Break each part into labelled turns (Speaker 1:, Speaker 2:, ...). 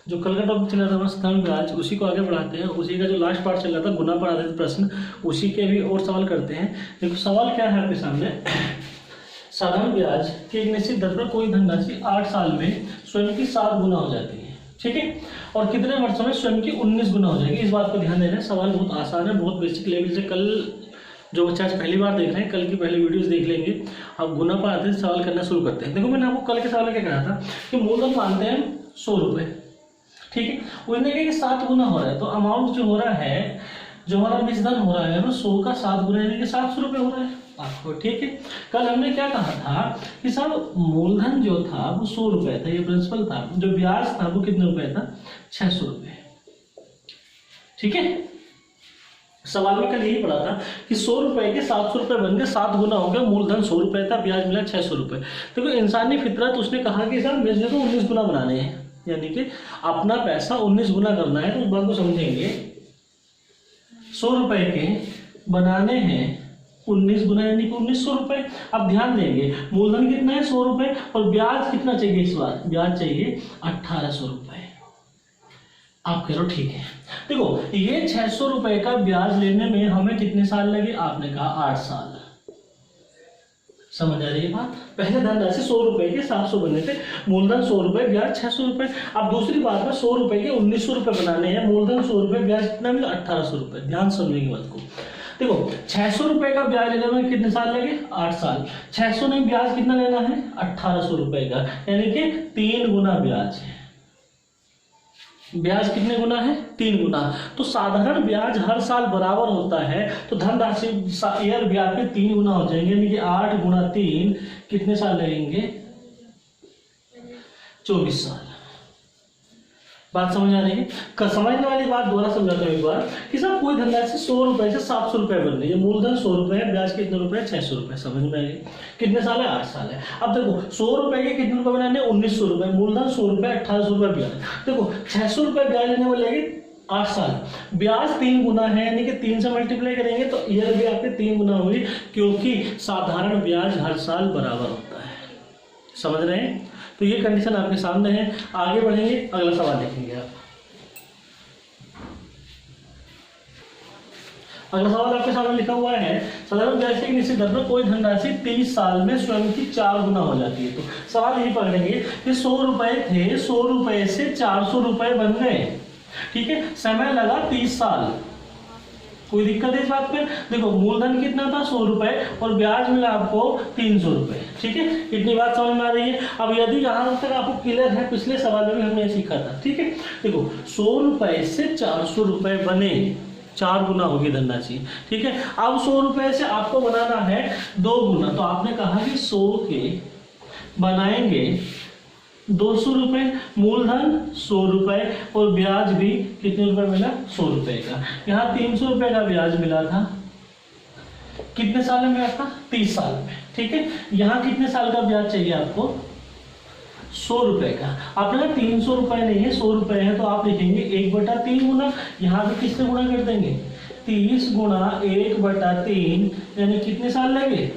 Speaker 1: जो कल का टॉपिक चल रहा था हमारा साधारण ब्याज, उसी को आगे बढ़ाते हैं। उसी का जो लास्ट पार्ट चल रहा था गुना पर आधारित प्रश्न, उसी के भी और सवाल करते हैं। देखो सवाल क्या है आपके सामने। साधारण ब्याज की एक निश्चित दर पर कोई धनराशि 8 साल में स्वयं की 7 गुना हो जाती है, ठीक है, और कितने वर्षों में स्वयं की 19 गुना हो जाएगी। इस बात को ध्यान देना है। सवाल बहुत आसान है, बहुत बेसिक लेवल से। कल जो बच्चा आज पहली बार देख रहे हैं, कल की पहले वीडियोस देख लेंगे। अब गुना पर आधारित सवाल करना शुरू करते हैं। देखो मैंने आपको कल के सवाल में क्या कहा था कि मूलधन मानते हैं 100 रुपये, ठीक है। उसने कहा कि 7 गुना हो रहा है, तो अमाउंट जो हो रहा है, जो हमारा निजधन हो रहा है वो 100 का 7 गुना यानी कि 700 रुपये हो रहा है आपको, ठीक है। कल हमने क्या कहा था कि साहब मूलधन जो था वो 100 रुपये था, ये प्रिंसिपल था। जो ब्याज था वो कितने रुपए था, 600 रुपये, ठीक है। सवाल में कल यही पढ़ा था कि 100 रुपए के 700 रुपये बन गए, 7 गुना हो गया। मूलधन 100 रुपये था, ब्याज मिला 600 रुपये। देखो इंसानी फितरत, उसने कहा कि सर मेरे को 19 गुना बनाने हैं, यानी कि अपना पैसा 19 गुना करना है। तो उस बात को समझेंगे, 100 रुपए के बनाने हैं 19 गुना यानी कि 1900 रुपये। अब ध्यान देंगे मूलधन कितना है 100 रुपये, और ब्याज कितना चाहिए इस बार, ब्याज चाहिए 1800 रुपये। आप कह रहे हो ठीक है। देखो ये 600 रुपये का ब्याज लेने में हमें कितने साल लगे, आपने कहा 8 साल। समझ आ रही है बात। पहले धनराशि 100 रुपये के 700 बने थे, मूलधन 100 रुपये, ब्याज 600 रुपये। अब दूसरी बात में 100 रुपये के 1900 रुपये बनाने हैं, मूलधन 100 रुपये, ब्याज कितना मिला 1800 रुपये। ध्यान समझेंगे बात को। देखो 600 रुपये का ब्याज लेने में कितने साल लगे, 8 साल। 600 नहीं, ब्याज कितना लेना है 1800 रुपये का, यानी कि 3 गुना ब्याज है। ब्याज कितने गुना है, 3 गुना। तो साधारण ब्याज हर साल बराबर होता है, तो धनराशि ईयर ब्याज में 3 गुना हो जाएंगे, यानी कि 8 गुना 3 कितने साल लगेंगे, 24 साल। बात समझ आ रही है। समझने वाली बात दोबारा समझाता हूँ एक बार कि साहब कोई धनराशि 100 रुपये से 700 रुपये बन रही है, मूलधन 100 रुपये है, ब्याज कितने रुपए है 600 रुपये। समझ में आएगी। कितने साल है, 8 साल है। अब देखो 100 रुपये के कितने रुपये बनाने, 1900 रुपये, मूलधन 100 रुपये, 1800 रुपये ब्याज। देखो 600 रुपये ब्याज लेने में लगे 8 साल, ब्याज 3 गुना है, यानी कि 3 से मल्टीप्लाई करेंगे तो ईयर ब्याज पे 3 गुना हुई, क्योंकि साधारण ब्याज हर साल बराबर होता है। समझ रहे हैं। तो ये कंडीशन आपके सामने है। आगे बढ़ेंगे, अगला सवाल देखेंगे आप। अगला सवाल आपके सामने लिखा हुआ है, साधारण ब्याज की निश्चित दर पर कोई धनराशि 30 साल में स्वयं की 4 गुना हो जाती है। तो सवाल यही पकड़ेंगे कि 100 रुपए थे, 100 रुपए से 400 रुपए बन गए, ठीक है। समय लगा 30 साल। कोई दिक्कत है इस बात पे। देखो मूलधन कितना था 100 रुपए, और ब्याज मिला आपको 300 रुपए, ठीक है। इतनी बात समझ में आ रही है। अब यदि यहाँ तक आपको क्लियर है, पिछले सवाल में भी हमने सीखा था, ठीक है। देखो 100 रुपए से 400 रुपए बने, 4 गुना होगी धनराशि, ठीक है। अब 100 रुपए से आपको बनाना है 2 गुना, तो आपने कहा कि 100 के बनाएंगे 200 रुपये, मूलधन 100 रुपये, और ब्याज भी कितने रुपए मिला, 100 रुपये का। यहाँ 300 रुपये का ब्याज मिला था, कितने साल में मिला था, 30 साल में, ठीक है। यहाँ कितने साल का ब्याज चाहिए आपको, 100 रुपये का। आपने 300 रुपये नहीं है 100 रुपये है, तो आप लिखेंगे 1/3 गुना। यहाँ पे किससे गुणा कर देंगे, 30 गुणा 1/3, यानी कितने साल लगे,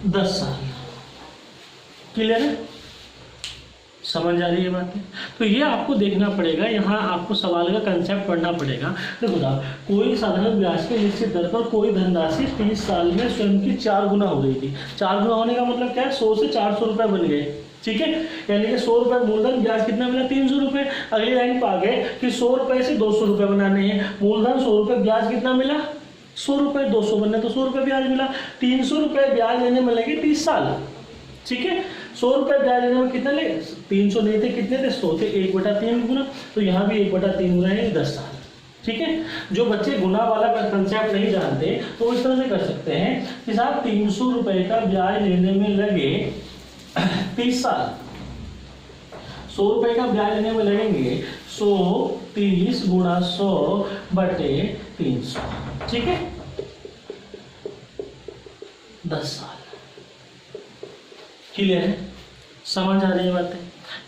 Speaker 1: 10 साल। क्लियर है, समझ आ रही है बातें। तो ये आपको देखना पड़ेगा, यहाँ आपको सवाल का कंसेप्ट पढ़ना पड़ेगा। देखो साहब कोई साधारण ब्याज के निश्चित दर पर कोई धनराशि 30 साल में स्वयं की 4 गुना हो गई थी। 4 गुना होने का मतलब क्या है, 100 से 400 रुपये बन गए, ठीक है। यानी कि 100 रुपये मूलधन, ब्याज कितना मिला 300 रुपये। अगली लाइन पर आ गए कि 100 रुपये से 200 रुपये बनाने हैं, मूलधन 100 रुपये, ब्याज कितना मिला 100 रुपये, 200 बनने तो 100 रुपये ब्याज मिला। 300 रुपये ब्याज लेने में लगे 30 साल, ठीक है। 100 रुपये ब्याज लेने में कितना लगे, 300 नहीं थे, कितने थे 100 थे, 1/3 गुना, तो यहाँ भी 1/3 गुना है 10 साल, ठीक है। जो बच्चे गुना वाला कंसेप्ट नहीं जानते तो इस तरह से कर सकते हैं कि साहब 300 रुपये का ब्याज लेने में लगे 30 साल, 100 रुपये का ब्याज लेने में लगेंगे 100, 30 गुणा 100/300, ठीक है, 10 साल। क्लियर है, समझ आ रही है बातें,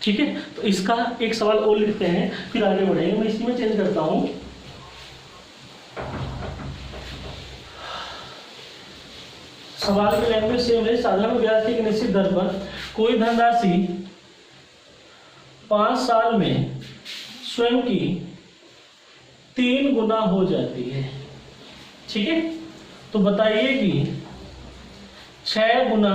Speaker 1: ठीक है। तो इसका एक सवाल और लिखते हैं, फिर आगे बढ़ेंगे। मैं इसी में चेंज करता हूं, सवाल की लैंग्वेज सेम है। साधारण ब्याज की निश्चित दर पर कोई धनराशि 5 साल में स्वयं की 3 गुना हो जाती है, ठीक है। तो बताइए कि 6 गुना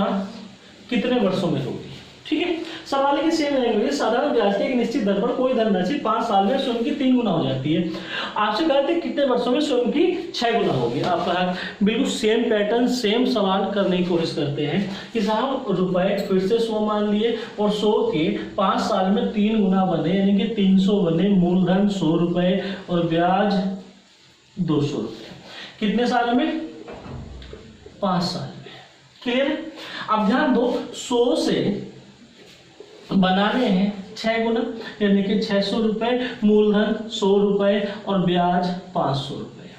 Speaker 1: कितने वर्षों में होगी, ठीक है। सवाल की सेम रहेंगे, साधारण ब्याज की एक निश्चित दर पर कोई धनराशि 5 साल में स्वयं की 3 गुना हो जाती है। आपसे कहते हैं कितने वर्षों में स्वयं की 6 गुना होगी। आपका बिल्कुल सेम पैटर्न, सेम सवाल करने की कोशिश करते हैं कि साहब रुपए फिर से 100 मान लिए और 100 के 5 साल में 3 गुना बने, यानी कि 300 बने। मूलधन 100 रुपए और ब्याज 200 रुपए। कितने साल में? 5 साल में। क्लियर? अब ध्यान दो, 100 से बनाने हैं 6 गुना, यानी कि 600 रुपए, मूलधन 100 रुपए और ब्याज 500 रुपए।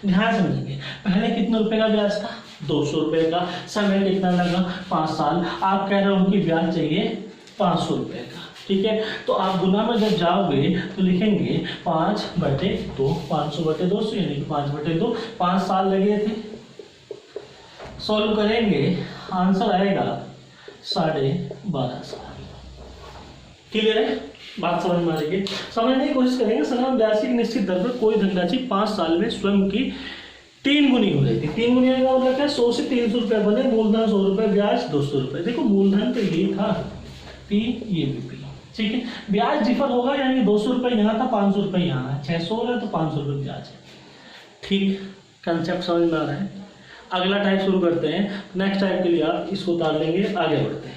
Speaker 1: ध्यान समझिए, पहले कितने रुपए का ब्याज था? 200 रुपए का। समय कितना लगा? 5 साल। आप कह रहे हो उनकी ब्याज चाहिए 500 रुपए का, ठीक है। तो आप गुना में जब जाओगे तो लिखेंगे 5/2, 500/200 यानी कि 5/2। 5 साल लगे थे। सॉल्व करेंगे, आंसर आएगा 12.5 साल। क्लियर है? बात समझ में आ रही है? समझने की कोशिश करेंगे। साधारण ब्याज की निश्चित दर पर कोई धनराशि 5 साल में स्वयं की 3 गुनी हो रही थी। 3 गुनी का मतलब क्या? 100 से 300 रुपए बने, मूलधन 100 रुपए, ब्याज 200 रुपए। देखो मूलधन तो ये था P, ये भी P, ठीक है। ब्याज डिफर होगा, यानी 200 रुपए यहाँ था, 500 रुपए यहाँ है। 600 है तो 500 रुपए ब्याज है। ठीक, कंसेप्ट समझ में आ रहा है? अगला टाइप शुरू करते हैं। नेक्स्ट टाइप के लिए आप इसको उतार लेंगे, आगे बढ़ते हैं।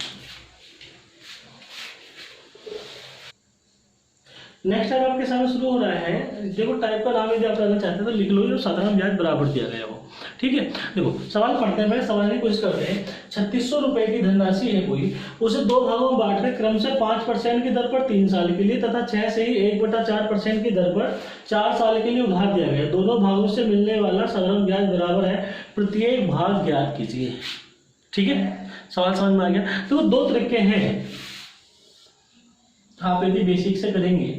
Speaker 1: नेक्स्ट टाइप आपके सामने शुरू हो रहा है। देखो टाइप का नाम यदि आप जानना चाहते हैं तो लिख लो, जो साधारण ब्याज बराबर दिया गया वो, ठीक है। देखो सवाल पढ़ते हैं, पहले समझने की कोशिश करते हैं। 3600 रुपए की धनराशि है कोई, उसे 2 भागों में बांट कर क्रम से 5% की दर पर 3 साल के लिए तथा 6 से ही 1/4% की दर पर 4 साल के लिए उधार दिया गया। दोनों भागों से मिलने वाला साधारण ब्याज बराबर है, प्रत्येक भाग ज्ञात कीजिए, ठीक है। सवाल समझ में आ गया? तो 2 तरीके हैं। आप यदि बेसिक से करेंगे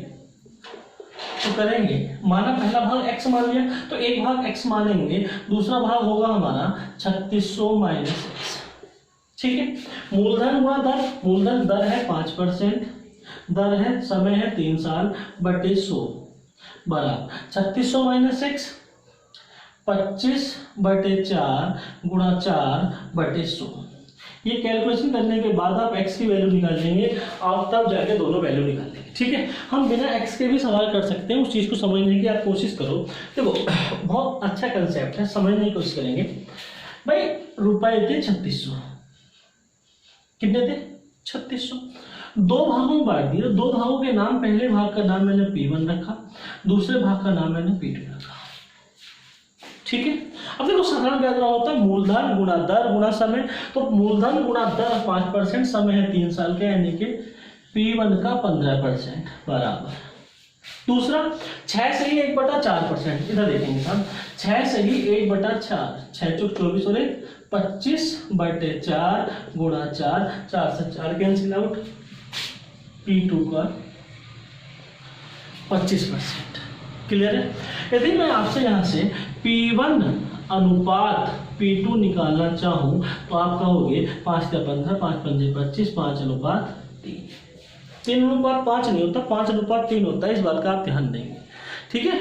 Speaker 1: तो करेंगे, माना पहला भाग x मान लिया तो एक भाग x मानेंगे, दूसरा भाग होगा हमारा 3600 - x, ठीक है। मूलधन गुणा दर, मूलधन दर है 5%, दर है समय है 3 साल बटे 100 बराबर 3600 - x 25/4 गुणा 4/100। ये कैलकुलेशन करने के बाद आप x की वैल्यू निकाल लेंगे, आप तब जाके दोनों वैल्यू निकाल लेंगे, ठीक है। हम बिना x के भी सवाल कर सकते हैं, उस चीज को समझने की आप कोशिश करो। देखो बहुत अच्छा कंसेप्ट है, समझने की कोशिश करेंगे। भाई रुपए थे 3600, कितने थे? 3600। 2 भागों में बांट दिए। 2 भागों के नाम, पहले भाग का नाम मैंने P1 रखा, दूसरे भाग का नाम मैंने P2 रखा, ठीक है। अब देखो साधारण ब्याज होता है मूलधन गुणा दर गुणा समय। तो मूलधन गुणा दर 5%, समय है 3 साल का, यानी कि P1 का 15% बराबर। दूसरा 6 से ही 1/4%, इधर देखेंगे साहब, 6 से ही 1/4, 6 चौक 24 और 25/4 गुणा 4, 4 से 4 कैंसिल आउट, P2 का 25%। क्लियर है? यदि मैं आपसे यहाँ से P1 अनुपात P2 निकालना चाहूँ तो आप कहोगे 5 का 15, 5 पंजे 25, 5:3। 3:5 नहीं होता, 5:3 होता है। इस बात का आप ध्यान देंगे, ठीक है।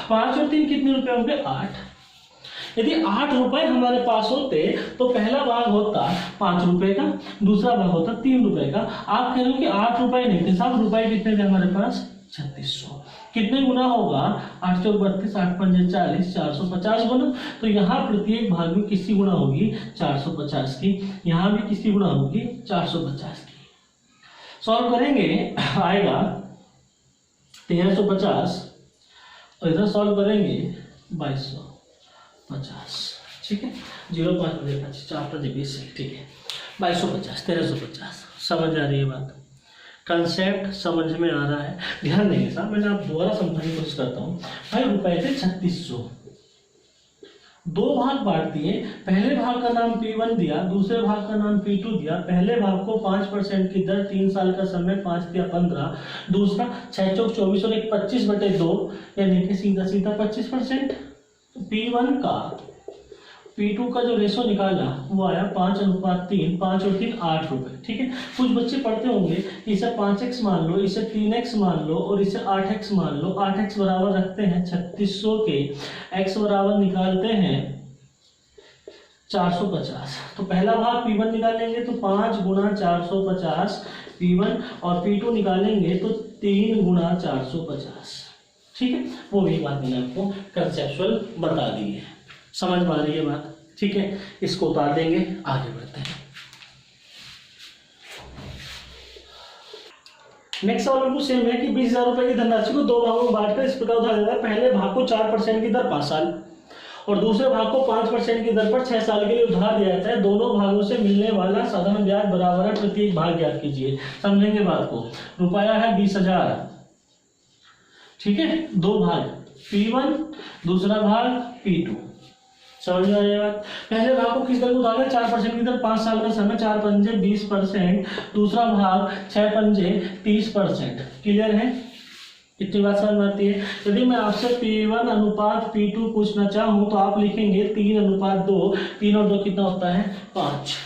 Speaker 1: 5 और 3 कितने रुपए होंगे? 8। यदि 8 रुपए हमारे पास होते तो पहला भाग होता 5 रुपए का, दूसरा भाग होता 3 रुपए का। आप कह रहे हो कि 8 रुपए नहीं थे साहब, रुपए कितने थे हमारे पास? 3600। कितने गुना होगा? 8 चौक 32, 8 पंजे 40, 450 गुना। तो यहाँ प्रत्येक भाग में किसकी गुना होगी? 450 की। यहाँ भी किसकी गुना होगी? 450 की। सॉल्व करेंगे, आएगा 1350 और इधर सॉल्व करेंगे 2250, ठीक है। 0.5 बजे 25, 4 बजे 20, ठीक है। 2250, 1350। समझ आ रही है बात? कंसेप्ट समझ में आ रहा है? ध्यान देंगे साहब, मैंने आप दोबारा समझाने की कोशिश करता हूँ। भाई रुपए थे 3600, 2 भाग बांट दिए। पहले भाग का नाम P1 दिया, दूसरे भाग का नाम P2 दिया। पहले भाग को 5% की दर, 3 साल का समय, 5 या 15। दूसरा 6 चौक 24 और 1 25/2, यानी कि सीधा सीधा 25%। P1 का P2 का जो रेशो निकाला वो आया 5:3, 5 और 3 8 रुपए। ठीक है, कुछ बच्चे पढ़ते होंगे इसे 5x मान लो, इसे 3x मान लो और इसे 8x मान लो। 8x बराबर रखते हैं 3600 के, x बराबर निकालते हैं 450। तो पहला भाग P1 निकालेंगे तो 5 गुणा 450 P1 और P2 निकालेंगे तो 3 गुणा 450। ठीक है, वो भी बात मैंने आपको कंसेप्चुअल बता दी है, समझ में आ रही है बात। ठीक है, इसको उतार देंगे, आगे बढ़ते हैं। नेक्स्ट सवाल बिल्कुल सेम है कि 20,000 रुपए की धनराशि को दो भागों में बांटकर इस प्रकार उधार देता है। पहले भाग को 4% की दर 5 साल और दूसरे भाग को 5% की दर पर 6 साल के लिए उधार दिया जाता है। दोनों भागों से मिलने वाला साधारण ब्याज बराबर है, प्रत्येक भाग ज्ञात कीजिए। समझेंगे बात को। रुपया है 20,000। ठीक है, दो भाग P1, दूसरा भाग P2। समझ में आ रही बात। पहले भाग को किस दर को उधार है? 4% की दर, 5 साल का समय, 4 पंजे 20%, दूसरा भाग 6 पंजे 30%। क्लियर है, इतनी बात समझ में आती है। यदि मैं आपसे P1 अनुपात P2 पूछना चाहूं तो आप लिखेंगे 3:2। 3 और 2 कितना होता है? 5।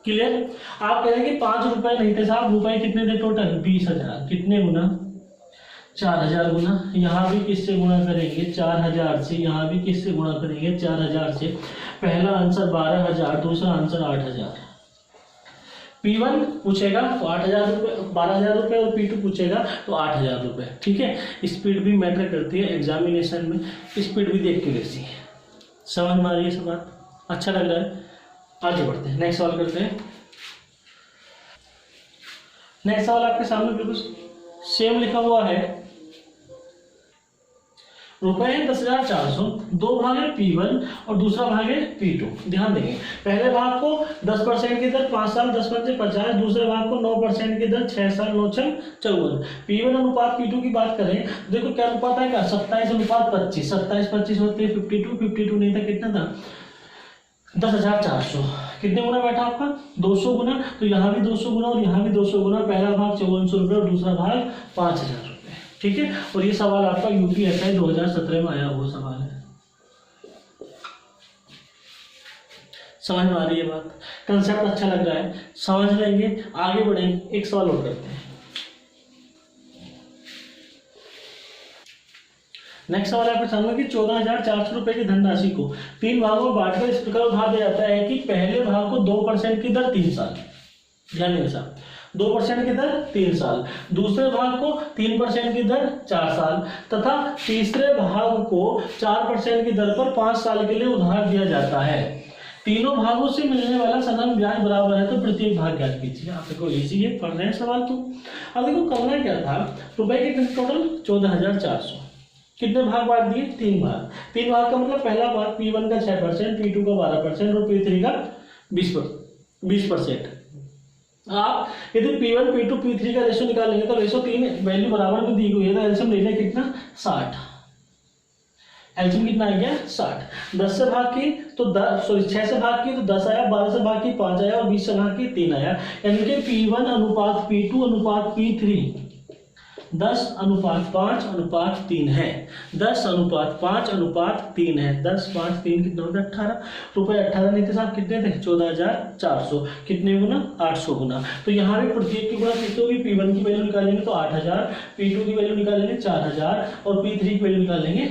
Speaker 1: क्लियर। आप कहेंगे 5 रुपए नहीं थे साहब, रुपए कितने थे टोटल? 20,000। कितने गुना? 4,000 गुना। यहाँ भी किससे गुणा करेंगे? 4,000 से। यहाँ भी किससे गुणा करेंगे? 4,000 से। पहला आंसर 12,000, दूसरा आंसर 8,000। P1 पूछेगा तो 8,000 रुपये, 12,000 रुपये और P2 पूछेगा तो 8,000 रुपये। ठीक है, स्पीड भी मैटर करती है एग्जामिनेशन में, स्पीड भी देख के वैसी है। समझ में आ रही है सब बात? अच्छा लग रहा है? आगे बढ़ते हैं, नेक्स्ट सवाल करते हैं। नेक्स्ट सवाल आपके सामने बिल्कुल सेम लिखा हुआ है। रुपए 10,400, दो भाग है P1 और दूसरा भाग है P2। ध्यान देंगे, पहले भाग को 10% की दर 5 साल 10 पंजे 50, दूसरे भाग को 9% की दर 6 साल 9 छंग 54। P1 अनुपात P2 की बात करें, देखो क्या अनुपात है क्या? 27:25। 27-25 होते 52, 52 नहीं था, कितना था? 10,400। कितने गुना बैठा आपका? 200 गुना। तो यहाँ भी 200 गुना और यहाँ भी 200 गुना। पहला भाग 5400 रुपये और दूसरा भाग 5,000 रुपये। ठीक है, और ये सवाल आपका UPSI 2017 में आया हुआ सवाल है। समझ में आ रही है बात? कंसेप्ट अच्छा लग रहा है, समझ लेंगे, आगे बढ़ेंगे। एक सवाल और करते हैं। नेक्स्ट सवाल आपके सामने कि 14,400 रुपए की धनराशि को 3 भागों में बांटकर इस प्रकार उधार दिया जाता है कि पहले भाग को 2% की दर 3 साल, ध्यान देंगे साहब, 2% की दर 3 साल, दूसरे भाग को 3% की दर 4 साल तथा तीसरे भाग को 4% की दर पर 5 साल के लिए उधार दिया जाता है। तीनों भागों से मिलने वाला साधारण ब्याज बराबर है, तो प्रत्येक भाग ज्ञात कीजिए। आप देखो इजी है, पढ़ रहे हैं सवाल तो। अब देखो करना क्या था, रुपए के टोटल 14,400, कितने भाग बांट दिए? 3 भाग। 3 भाग का मतलब पहला भाग P1 का 6%, P2 का 12% और P3 का 20%। आप यदि P1, P2, P3 का रेशो निकालेंगे तो रेशो 3 वैल्यू बराबर में दी हुई है, तो एलसीएम ले लें कितना? 60। एलसीएम कितना आ गया? 60। 10 से भाग की तो 10, सॉरी 6 से भाग की तो 10 आया, 12 से भाग की 5 आया और 20 से भाग की 3 आया। यानी कि P1 अनुपात P2 अनुपात P3 10:5:3 है। 10:5:3 है। 10:5:3 कितना होता है? 18 रुपए। 18 नहीं थे साहब, कितने थे? 14,400। कितने गुना? 800 गुना। तो यहाँ भी प्रत्येक की गुणा कितनी होगी? P1 की वैल्यू निकालेंगे तो 8,000, P2 की वैल्यू निकालेंगे 4,000 और P3 की वैल्यू निकालेंगे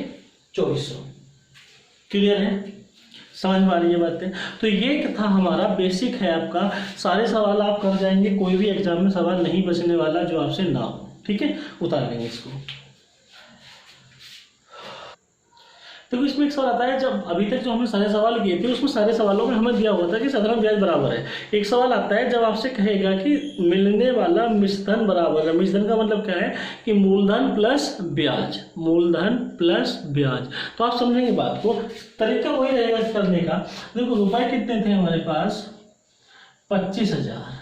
Speaker 1: 2,400। क्लियर है? समझ में आ रही है बातें? तो ये था हमारा बेसिक है आपका। सारे सवाल आप कर जाएंगे, कोई भी एग्जाम में सवाल नहीं बचने वाला जो आपसे ना हो। ठीक है, उतार लेंगे इसको। तो इसमें एक सवाल आता है, जब अभी तक जो हमने सारे सवाल किए थे उसमें सारे सवालों में हमें दिया हुआ था कि साधारण ब्याज बराबर है। एक सवाल आता है जब आपसे कहेगा कि मिलने वाला मिश्रधन बराबर है। मिश्रधन का मतलब क्या है कि मूलधन प्लस ब्याज, मूलधन प्लस ब्याज। तो आप समझेंगे बात को, तरीका वही रहेगा करने का। देखो रुपए कितने थे हमारे पास? 25,000।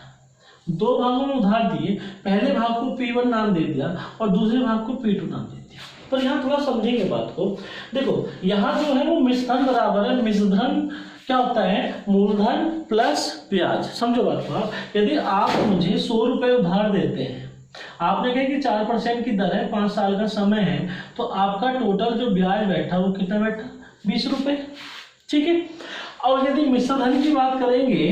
Speaker 1: 2 भागों में उधार दिए, पहले भाग को P1 नाम दे दिया और दूसरे भाग को P2 नाम दे दिया। पर यहाँ थोड़ा समझेंगे बात को। देखो यहाँ जो है वो मिश्रधन बराबर है। मिश्रधन क्या होता है? मूलधन प्लस ब्याज। समझो बात को आप। यदि आप मुझे 100 रुपए उधार देते हैं, आपने कहा कि 4% की दर है, 5 साल का समय है, तो आपका टोटल जो ब्याज बैठा वो कितना बैठा? 20 रुपए। ठीक है, और यदि मिश्र धन की बात करेंगे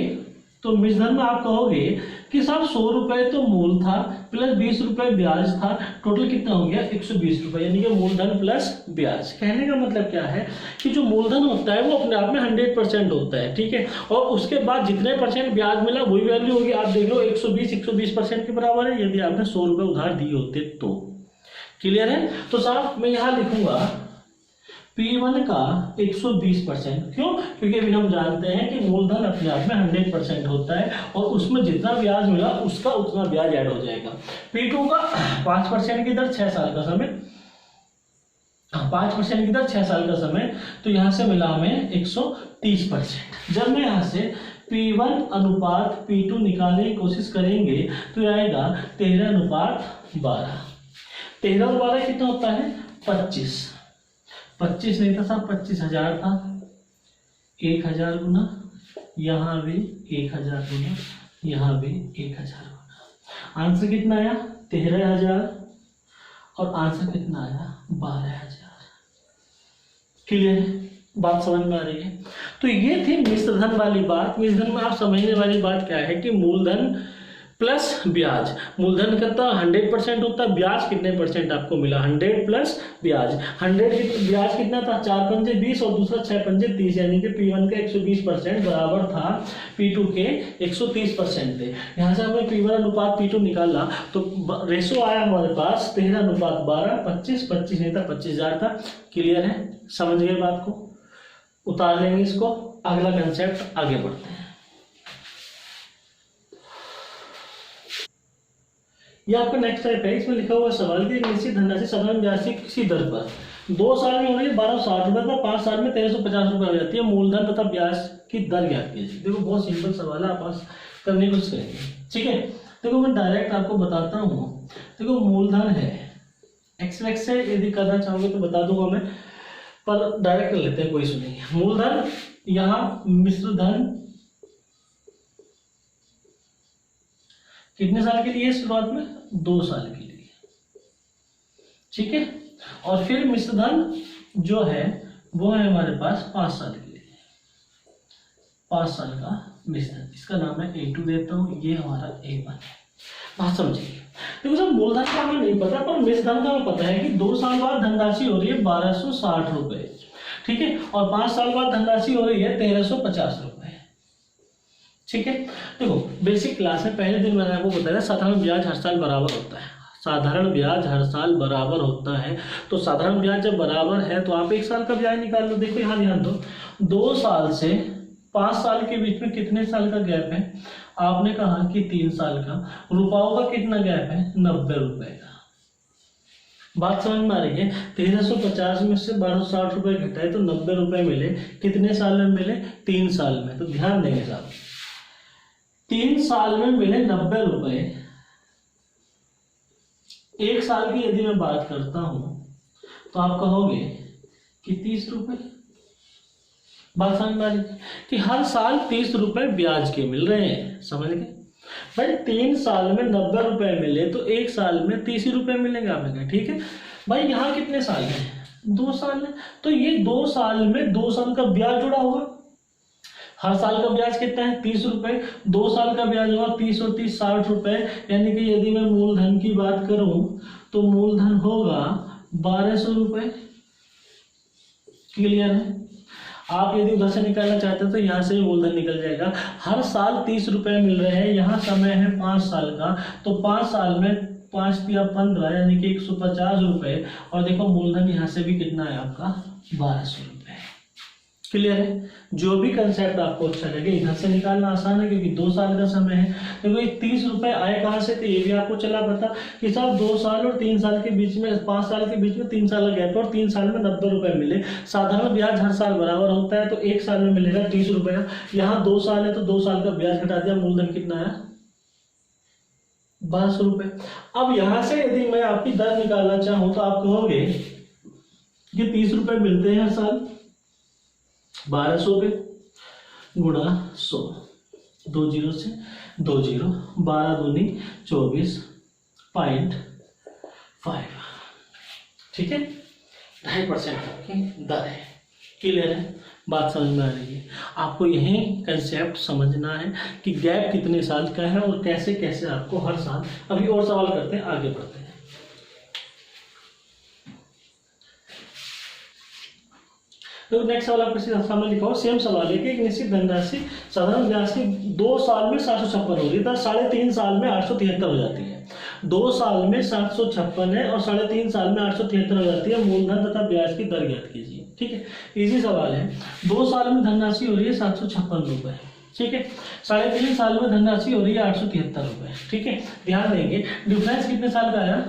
Speaker 1: तो मिश्र धन में आप कहोगे कि साहब 100 रुपए तो मूल था प्लस 20 रुपए ब्याज था, टोटल कितना हो गया 120 रुपए, यानी कि मूलधन प्लस ब्याज। कहने का मतलब क्या है कि जो मूलधन होता है वो अपने आप में 100% होता है, ठीक है, और उसके बाद जितने परसेंट ब्याज मिला वही वैल्यू होगी। आप देख लो 120% के बराबर है यदि आपने 100 रुपए उधार दिए होते तो। क्लियर है? तो साहब मैं यहाँ लिखूंगा P1 का 120%। क्यों? क्योंकि अभी हम जानते हैं कि मूलधन अपने आप में 100% होता है और उसमें जितना ब्याज मिला उसका उतना ब्याज ऐड हो जाएगा। P2 का 5% की दर 6 साल का समय, 5% की दर 6 साल का समय, तो यहाँ से मिला हमें 130%। जब मैं यहाँ से P1 अनुपात P2 निकालने की कोशिश करेंगे तो आएगा 13:12। 13 और 12 कितना होता है 25। 25 नहीं था साहब 25,000 था, 1,000 गुना, यहाँ भी 1,000 गुना, यहाँ भी 1,000 गुना। आंसर कितना आया 13,000 और आंसर कितना आया 12,000। क्लियर है? बात समझ में आ रही है? तो ये थी मिश्र धन वाली बात। मिश्र धन में आप समझने वाली बात क्या है कि मूलधन प्लस ब्याज। मूलधन कितना 100% होता है, ब्याज कितने परसेंट आपको मिला 100 प्लस ब्याज। 100 ब्याज कितना था 4 पंजे 20 और दूसरा 6 पंजे 30, यानी कि P1 का 120% बराबर था P2 के 130% थे। यहाँ से हमने P1 अनुपात P2 निकाला तो रेशो आया हमारे पास 13:12, 25 नहीं था 25,000 था। क्लियर है? समझ गए बात को? उतार लेंगे इसको, अगला कंसेप्ट आगे बढ़ते हैं। ये आपका नेक्स्ट टाइप है। इसमें लिखा हुआ सवाल कि निश्चित धनराशि साधारण ब्याज की किसी दर पर 2 साल में हो रही है 1260 रुपए पर, 5 साल में 1350 रुपए हो जाती है। मूलधन तथा ब्याज की दर ज्ञात कीजिए। देखो बहुत सिंपल सवाल है, आप पास करने को करेंगे, ठीक है। देखो मैं डायरेक्ट आपको बताता हूँ। देखो मूलधन है एक्स से, यदि करना चाहोगे तो बता दूंगा मैं, पर डायरेक्ट कर लेते हैं, कोई इशू नहीं है। मूलधन यहाँ मिश्र धन कितने साल के लिए शुरुआत में 2 साल के लिए, ठीक है। और फिर मिश्र धन जो है वो है हमारे पास 5 साल के लिए, 5 साल का मिश्र धन। इसका नाम है A2 देता हूं, ये हमारा A1 है। बात समझिए। देखो सर मूलधन का हमें नहीं पता, पर मिश्र धन का हमें पता है कि 2 साल बाद धनराशि हो रही है 1260 रुपए, ठीक है, और 5 साल बाद धनराशि हो रही है 1350 रुपए, ठीक है। देखो बेसिक क्लास में पहले दिन मैंने आपको बताया साधारण ब्याज हर साल बराबर होता है। साधारण ब्याज हर साल बराबर होता है, तो साधारण ब्याज जब बराबर है तो आप 1 साल का ब्याज निकाल लो। देखो यहाँ ध्यान दो, 2 साल से 5 साल के बीच में कितने साल का गैप है? आपने कहा कि 3 साल का। रुपयों का कितना गैप है 90 रुपए का। बात समझ में आ रही है? 1350 में से 1260 रुपए घटाए तो 90 रुपए मिले। कितने साल में मिले? 3 साल में। तो ध्यान देंगे साहब, 3 साल में मिले 90 रुपए। 1 साल की यदि मैं बात करता हूं तो आप कहोगे कि 30 रुपए। बात समझ में आ रही है कि हर साल 30 रुपए ब्याज के मिल रहे हैं। समझ गए भाई? 3 साल में 90 रुपए मिले तो 1 साल में 30 रुपए मिलेंगे आपने कहा, ठीक है भाई। यहाँ कितने साल हैं? 2 साल है, तो ये 2 साल में 2 साल का ब्याज जुड़ा होगा। हर साल का ब्याज कितना है 30 रुपए, 2 साल का ब्याज होगा 30 और 30 60 रुपए, यानी कि यदि मैं मूलधन की बात करूं तो मूलधन होगा 1200 रुपए। क्लियर है? आप यदि उधर से निकालना चाहते हैं तो यहाँ से मूलधन निकल जाएगा। हर साल 30 रुपए मिल रहे हैं, यहाँ समय है 5 साल का, तो 5 साल में 5 या 15 यानी कि 150 रुपए। और देखो मूलधन यहाँ से भी कितना है आपका 1200 रुपए। क्लियर है? जो भी कंसेप्ट आपको अच्छा लगे, इधर से निकालना आसान है क्योंकि 2 साल का समय है। देखो ये 30 रुपए आए कहाँ से? तो ये भी आपको चला पता कि साहब 2 साल और 3 साल के बीच में, 5 साल के बीच में 3 साल का गैप और 3 साल में 90 रुपए मिले। साधारण ब्याज हर साल बराबर होता है, तो 1 साल में मिलेगा 30 रुपया। यहाँ 2 साल है तो 2 साल का ब्याज घटा दिया, मूलधन कितना है 1200 रुपए। अब यहाँ से यदि मैं आपकी दर निकालना चाहूँ तो आप कहोगे कि 30 रुपए मिलते हैं हर साल, 1200 पे गुणा 100, 2 जीरो से 2 जीरो, 12 दूनी 24.5, ठीक है। 2.5% की दर है। क्लियर है, बात समझ में आ रही है। आपको यही कंसेप्ट समझना है कि गैप कितने साल का है और कैसे कैसे आपको हर साल। अभी और सवाल करते हैं, आगे बढ़ते हैं। तो नेक्स्ट सवाल आपके सामने लिखा हो, सेम सवाल है कि एक निश्चित धनराशि साधारण ब्याज की 2 साल में 756 हो रही है, 3.5 साल में 873 हो जाती है। 2 साल में 756 है और 3.5 साल में 873 हो जाती है। मूलधन तथा ब्याज की दर ज्ञात कीजिए। ठीक है, इजी सवाल है। 2 साल में धनराशि हो रही है 756 रुपए, ठीक है। 3.5 साल में धनराशि हो रही है 873 रुपए, ठीक है। ध्यान देंगे डिफरेंस कितने साल का आया,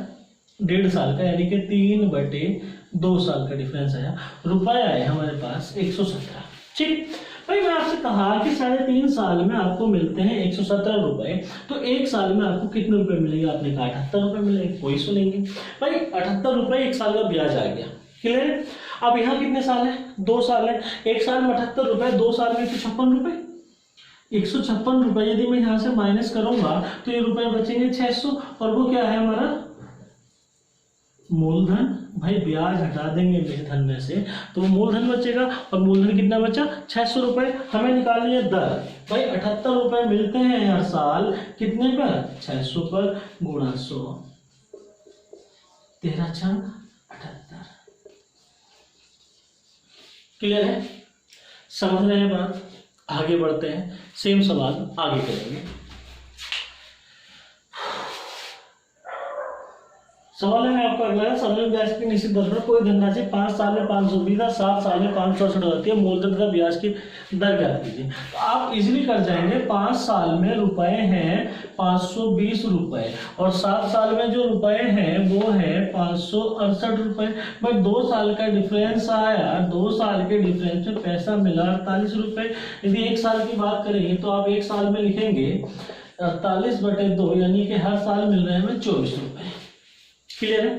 Speaker 1: 1.5 साल का, यानी कि 3/2 साल का डिफरेंस आया। रुपया है हमारे पास 117। ठीक भाई, मैं आपसे कहा कि 3.5 साल में आपको मिलते हैं 117 रुपए, तो 1 साल में आपको कितने रुपए मिलेंगे? आपने कहा 78 रुपए मिलेंगे, कोई सुनेंगे भाई 78 रुपए 1 साल का ब्याज आ गया। क्लियर है? अब यहाँ कितने साल है? 2 साल है। 1 साल में 78 रुपए, 2 साल में 156 रुपए। 156 रुपए यदि मैं यहाँ से माइनस करूंगा तो ये रुपए बचेंगे 600, और वो क्या है हमारा मूलधन। भाई ब्याज हटा देंगे धन में से तो मूलधन बचेगा, और मूलधन कितना बचा? 600 रुपए। हमें निकालनी है दर। भाई 78 रुपए मिलते हैं हर साल, कितने पर? 600 पर, गुणा 100, 13 छंग 78। क्लियर है? समझ रहे हैं बात? आगे बढ़ते हैं, सेम सवाल आगे करेंगे। सवाल है आपका अगला, साधारण ब्याज की निश्चित दर पर कोई धनराशि 5 साल में 520 और 7 साल में 568 हो जाती है। मूलधन तथा ब्याज की दर ज्ञात कीजिए। तो आप इजीली कर जाएंगे। 5 साल में रुपए हैं 520 रुपए, और 7 साल में जो रुपए हैं वो है 568 रुपए। भाई 2 साल का डिफरेंस आया, 2 साल के डिफरेंस में पैसा मिला 48 रुपए। यदि 1 साल की बात करेंगे तो आप 1 साल में लिखेंगे 48/2, यानी कि हर साल मिल रहे हैं हमें 24 रुपए। क्लियर है?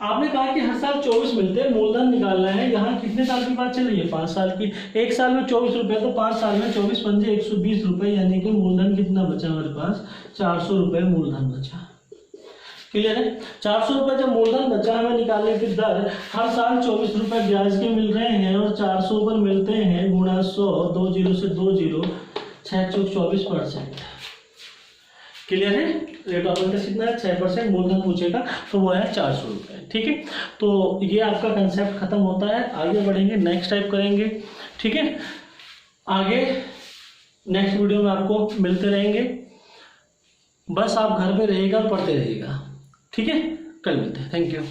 Speaker 1: आपने कहा कि हर साल 24 मिलते हैं, मूलधन निकालना है। यहाँ कितने साल की बात चल रही है? 5 साल की। 1 साल में 24 रुपए, तो 5 साल में 24 पंजे 120 रुपए, यानी कि मूलधन कितना बचा हमारे पास? 400 रुपए मूलधन बचा। क्लियर है? 400 रुपए जब मूलधन बचा, हमें निकालने की दर, हर साल 24 रुपए ब्याज के मिल रहे हैं और 400 पर मिलते हैं, गुणा 100, 2 0 से 2 0, 6 चौक 24%। क्लियर है? रेट ऑफ इंटरेस्ट कितना है? 6%। मूलधन पूछेगा तो वो है 400 रुपए। ठीक है, तो ये आपका कंसेप्ट खत्म होता है। आगे बढ़ेंगे, नेक्स्ट टाइप करेंगे। ठीक है, आगे नेक्स्ट वीडियो में आपको मिलते रहेंगे। बस आप घर में रहिएगा और पढ़ते रहिएगा। ठीक है, कल मिलते हैं। Thank you.